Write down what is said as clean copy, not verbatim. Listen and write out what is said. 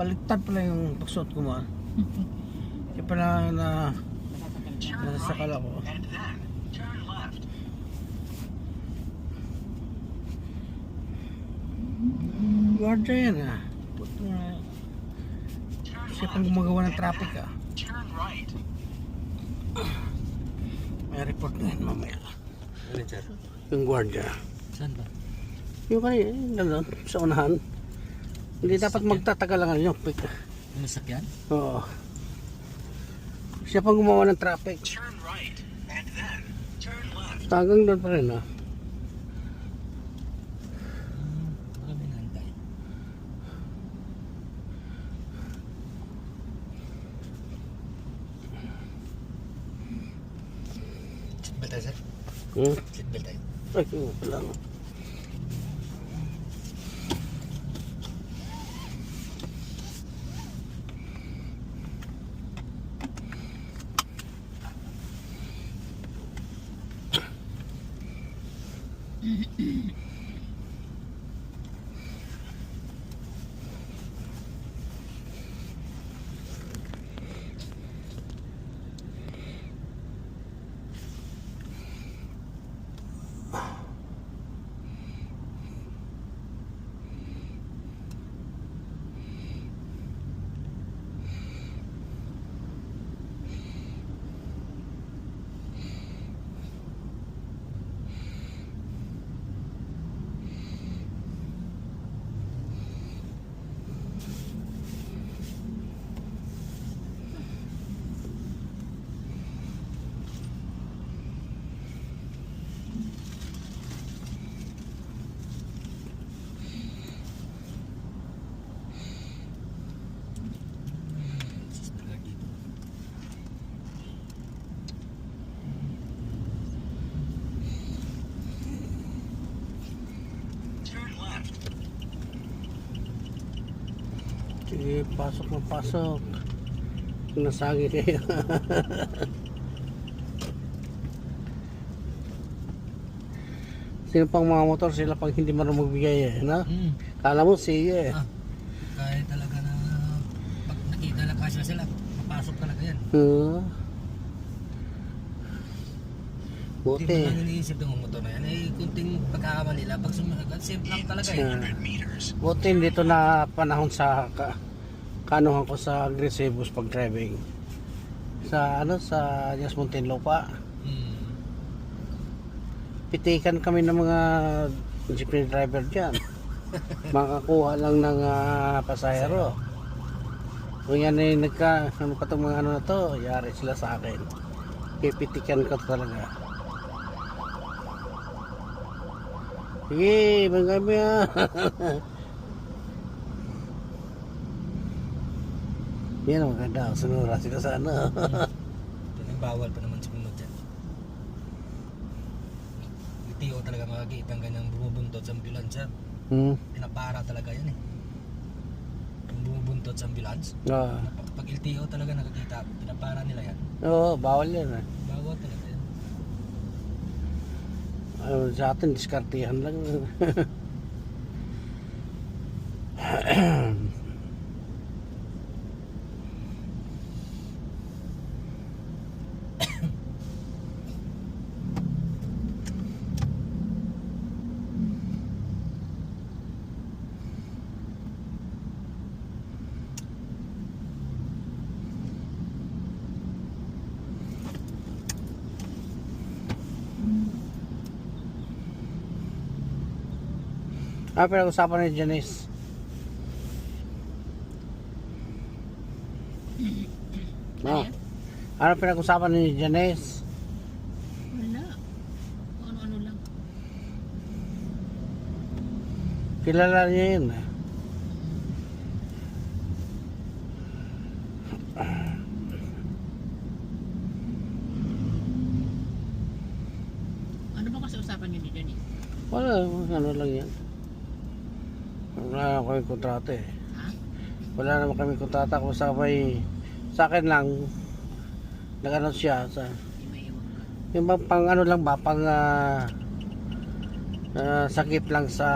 baliktad pala yung pagsuot ko mo. Kaya pala na nasasakal ako. Guardia yan ah. Puto na. Siya pang gumagawa ng traffic ah. May report na yan mamaya. Ano sir? Yung guardia. Saan ba? Yung kanina, gano'n, sa unahan. Hindi dapat magtatagal lang ano yung pick. Yung masakyan? Oo. Siya pang gumawa ng traffic. Tagang doon pa rin ah. Baka may nantay. Seatbelt tayo sir? Seatbelt tayo. Ay, oo pala. Sige, pasok na pasok. Nasagi kayo. Sino pang mga motor, sila pang hindi marunong magbigay eh, no? Kala mo siya eh. Kaya talaga na pag nakita na kasya sila, papasok talaga yan. Buti. Hindi mo lang iniisip ng motor na yan. Eh, kunting pagkakamali nila, pag sumagat, safe lang talaga eh. Buti dito na panahon sa kanuhan ko sa agresibus pag driving. Sa ano, sa Dias Muntinlupa. Pitikan kami ng mga jeepney driver dyan. Makakuha lang ng pasahero. Kung yan ay ano pa itong mga ano na to, yari sila sa akin. Pipitikan ko talaga. Sige, magkami ah. Yan ang maganda. Sunura sila sa ano. Bawal pa naman sumunod dyan. LTO talaga makakita ang ganyang bumubuntot sa ambulansya. Pinapara talaga yan eh. Yung bumubuntot sa ambulans. Pag LTO talaga nakakita, pinapara nila yan. Oo, bawal yan eh. Bawal talaga yan. Sa atin, diskartihan lang. Pinag-usapan ni Janice. Ano pinag-usapan ni Janice? Wala. Ano-ano lang. Kilala niya yun eh. Ano ba kasi usapan niyo ni Denise? Wala, ano lang yan. Wala naman kami kontrata eh. Ha? Wala naman kami kontrata kung sa akin lang nag-ano siya sa Hindi may iwan ka. yung pang ano lang ba pang sakit lang sa